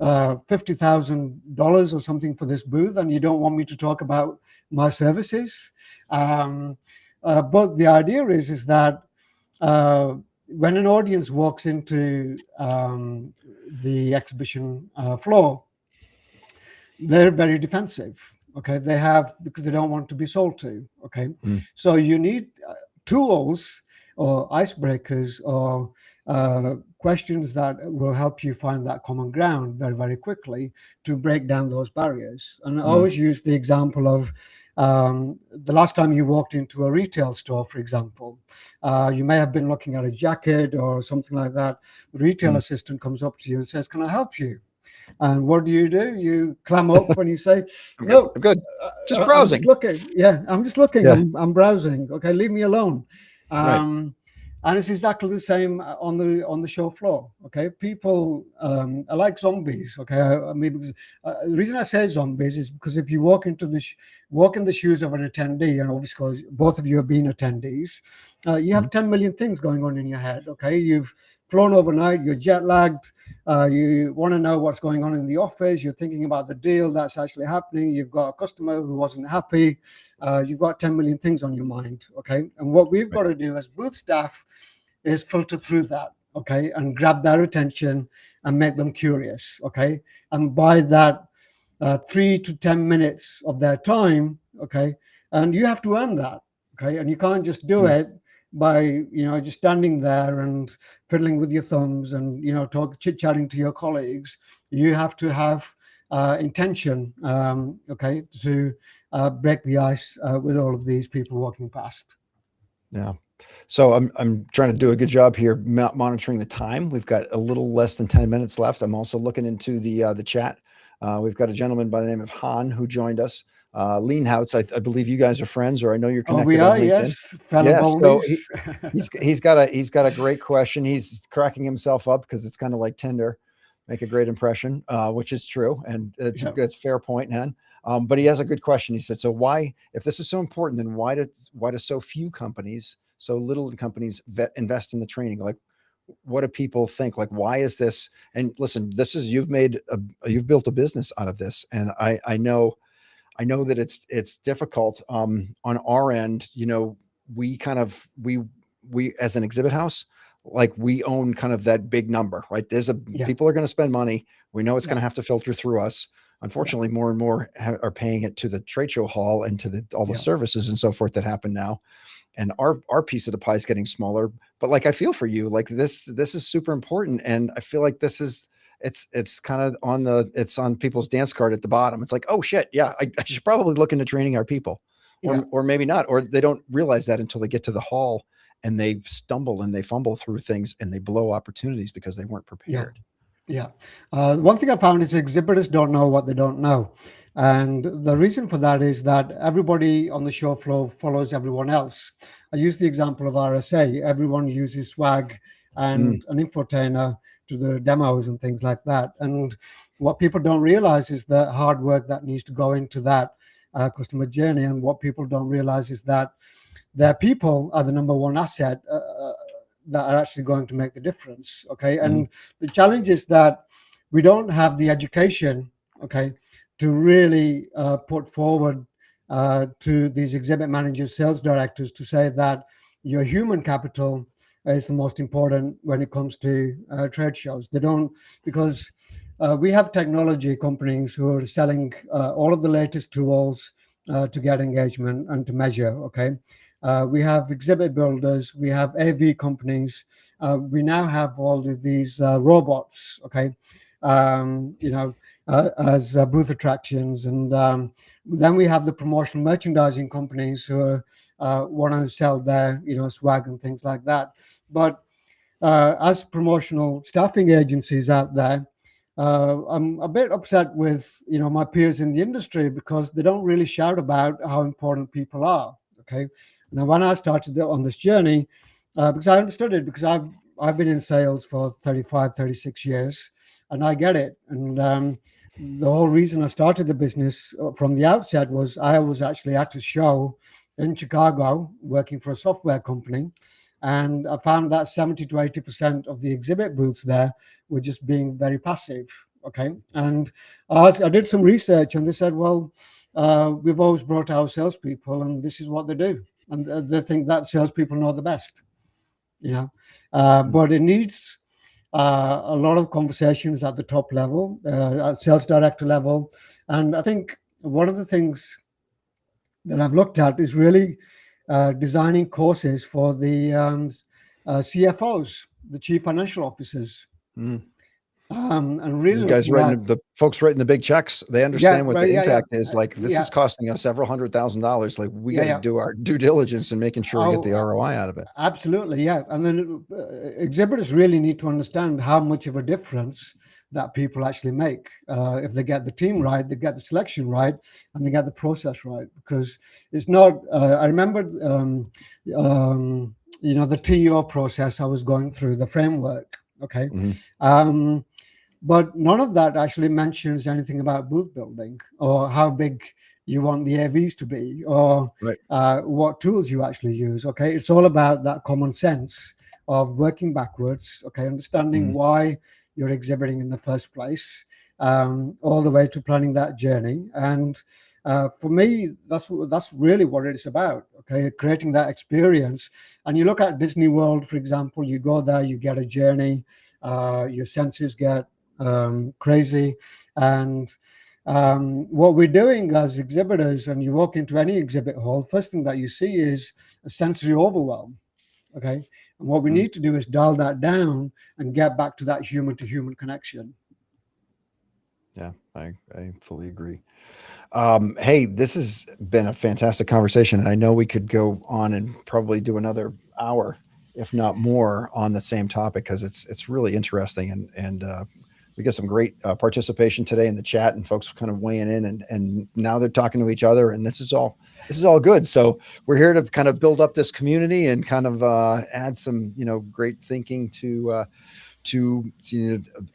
$50,000 or something for this booth, and you don't want me to talk about my services?" But the idea is that when an audience walks into the exhibition floor, they're very defensive. They have, because they don't want to be sold to. So you need tools or icebreakers or questions that will help you find that common ground very, very quickly to break down those barriers. And I always use the example of the last time you walked into a retail store, for example, you may have been looking at a jacket or something like that. The retail assistant comes up to you and says, "Can I help you?" And what do? You clam up and you say, "No, I'm good. Just browsing. I'm just looking. Yeah, I'm just looking. Yeah. I'm browsing. Okay, leave me alone." Right. And it's exactly the same on the show floor. People are like zombies. I mean, the reason I say zombies is because if you walk in the shoes of an attendee, and obviously both of you have been attendees, you have 10 million things going on in your head. You've flown overnight, you're jet lagged, you want to know what's going on in the office, you're thinking about the deal that's actually happening, you've got a customer who wasn't happy, you've got 10 million things on your mind. And what we've got to do as booth staff is filter through that, and grab their attention and make them curious, and by that 3 to 10 minutes of their time, and you have to earn that, and you can't just do it by just standing there and fiddling with your thumbs and chit-chatting to your colleagues. You have to have intention, okay, to break the ice with all of these people walking past. Yeah. So I'm trying to do a good job here monitoring the time. We've got a little less than 10 minutes left. I'm also looking into the chat. We've got a gentleman by the name of Han who joined us. Leanhouse, I believe you guys are friends, or I know you're Oh, we connected on are, LinkedIn. yes, fellow Yes. So Boldies. he's got a great question. He's cracking himself up because it's kind of like Tinder, make a great impression, which is true, and it's Yeah. a fair point, Han. But he has a good question. He said, "So why, if this is so important, then why do so few companies, so little companies, invest in the training? Like, what do people think? Like, why is this?" And listen, this is you've built a business out of this, and I know that it's difficult on our end. You know, we kind of we as an exhibit house, like we own kind of that big number, right? Yeah. People are going to spend money. We know it's Yeah. going to have to filter through us. Unfortunately, more and more are paying it to the trade show hall and to all the Yeah. services and so forth that happen now. And our piece of the pie is getting smaller. But like, I feel for you, like this is super important. And I feel like this is, it's kind of it's on people's dance card at the bottom. It's like, oh shit. Yeah. I should probably look into training our people, Yeah. or maybe not, or they don't realize that until they get to the hall and they stumble and they fumble through things and they blow opportunities because they weren't prepared. Yeah. One thing I found is exhibitors don't know what they don't know. And the reason for that is that everybody on the show floor follows everyone else. I use the example of RSA. Everyone uses swag and an infotainer to the demos and things like that. And what people don't realize is the hard work that needs to go into that customer journey. And what people don't realize is that their people are the number one asset that are actually going to make the difference. Okay. And the challenge is that we don't have the education, okay, to really put forward to these exhibit managers, sales directors, to say that your human capital is the most important when it comes to trade shows. They don't, because we have technology companies who are selling all of the latest tools to get engagement and to measure. Okay. We have exhibit builders, we have AV companies, we now have all of these robots, okay, as booth attractions. And then we have the promotional merchandising companies who want to sell their, swag and things like that. But as promotional staffing agencies out there, I'm a bit upset with, my peers in the industry because they don't really shout about how important people are. Okay. Now, when I started on this journey, because I understood it, because I've been in sales for 35, 36 years, and I get it. And the whole reason I started the business from the outset was I was actually at a show in Chicago working for a software company. And I found that 70 to 80% of the exhibit booths there were just being very passive. Okay. And I did some research and they said, well, we've always brought our salespeople and this is what they do. And they think that salespeople know the best, but it needs a lot of conversations at the top level, at sales director level. And I think one of the things that I've looked at is really designing courses for the CFOs, the chief financial officers. And really, these guys the folks writing the big checks, they understand what the impact is. Like, this is costing us several $100,000. Like, we got to do our due diligence in making sure we get the ROI out of it. Absolutely, yeah. And then exhibitors really need to understand how much of a difference that people actually make if they get the team right, they get the selection right, and they get the process right. Because it's not. I remember, the TEO process I was going through, the framework. Okay. But none of that actually mentions anything about booth building or how big you want the AVs to be or what tools you actually use. Okay. It's all about that common sense of working backwards. Okay. Understanding why you're exhibiting in the first place, all the way to planning that journey. And for me, that's really what it is about. Okay. Creating that experience. And you look at Disney World, for example, you go there, you get a journey, your senses get crazy. And what we're doing as exhibitors, and you walk into any exhibit hall, first thing that you see is a sensory overwhelm. Okay. And what we need to do is dial that down and get back to that human to human connection. Yeah, I fully agree. Hey, this has been a fantastic conversation, and I know we could go on and probably do another hour, if not more, on the same topic because it's really interesting, and we get some great participation today in the chat, and folks kind of weighing in, and now they're talking to each other, and this is all good. So we're here to kind of build up this community and kind of add some great thinking to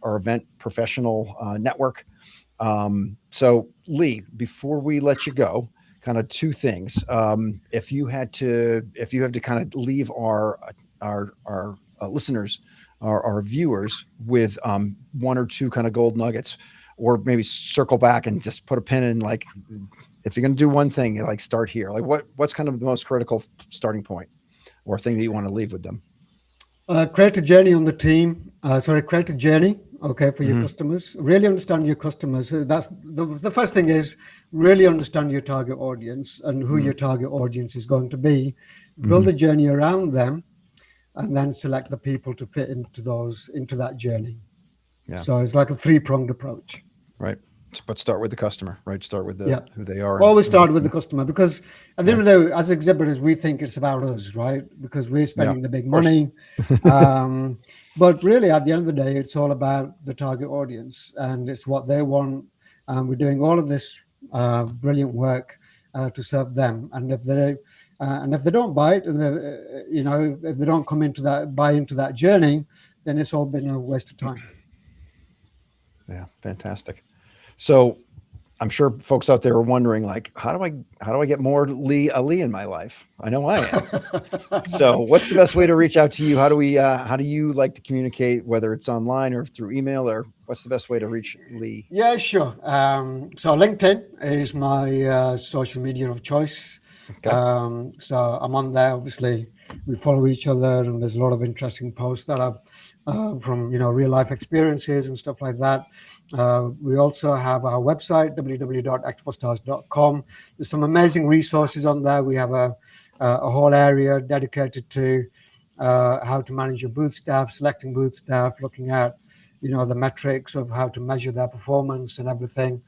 our event professional network. So Lee, before we let you go, kind of two things. If you have to kind of leave our listeners, our viewers with one or two kind of gold nuggets, or maybe circle back and just put a pin in, like, if you're going to do one thing, like, start here. Like, what's kind of the most critical starting point or thing that you want to leave with them? Create a journey on the team. Create a journey, okay, for your customers. Really understand your customers. That's the first thing is really understand your target audience and who your target audience is going to be. Build a journey around them, and then select the people to fit into that journey. Yeah. So it's like a three-pronged approach. Right. But start with the customer, right? Start with who they are. Always start with the customer, because at the end of the day, as exhibitors, we think it's about us, right? Because we're spending the big money. But really, at the end of the day, it's all about the target audience, and it's what they want. We're doing all of this brilliant work to serve them. And if they don't buy it, and if they don't buy into that journey, then it's all been a waste of time. Yeah, fantastic. So I'm sure folks out there are wondering, like, how do I get more Lee in my life? I know I am. So what's the best way to reach out to you? How do you like to communicate, whether it's online or through email, or what's the best way to reach Lee? Yeah, sure. So LinkedIn is my social media of choice. Okay. So I'm on there. Obviously, we follow each other, and there's a lot of interesting posts that are from real life experiences and stuff like that. We also have our website, www.expostars.com. There's some amazing resources on there. We have a whole area dedicated to how to manage your booth staff, selecting booth staff, looking at the metrics of how to measure their performance and everything.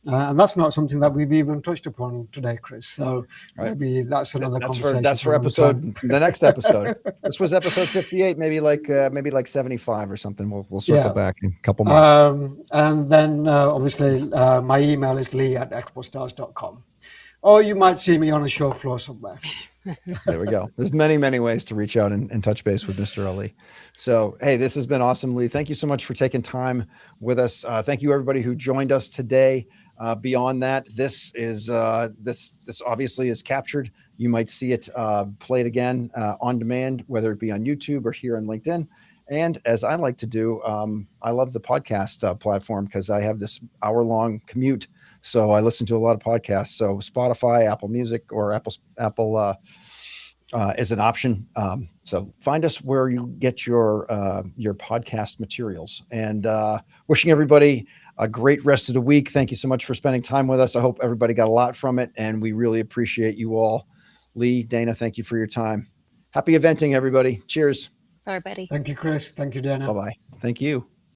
And that's not something that we've even touched upon today, Chris. So maybe that's another conversation. That's for the next episode. This was episode 58, maybe like 75 or something. We'll circle back in a couple months. And then obviously my email is lee@expostars.com. Or you might see me on a show floor somewhere. There we go. There's many, many ways to reach out and touch base with Mr. Ali. So, hey, this has been awesome, Lee. Thank you so much for taking time with us. Thank you, everybody who joined us today. Beyond that, this obviously is captured. You might see it played again on demand, whether it be on YouTube or here on LinkedIn. And as I like to do, I love the podcast platform because I have this hour-long commute. So I listen to a lot of podcasts. So Spotify, Apple Music, or Apple is an option. So find us where you get your podcast materials. And wishing everybody a great rest of the week. Thank you so much for spending time with us. I hope everybody got a lot from it, and we really appreciate you all. Lee, Dana, thank you for your time. Happy eventing, everybody. Cheers. Bye, buddy. Thank you, Chris. Thank you, Dana. Bye-bye. Thank you.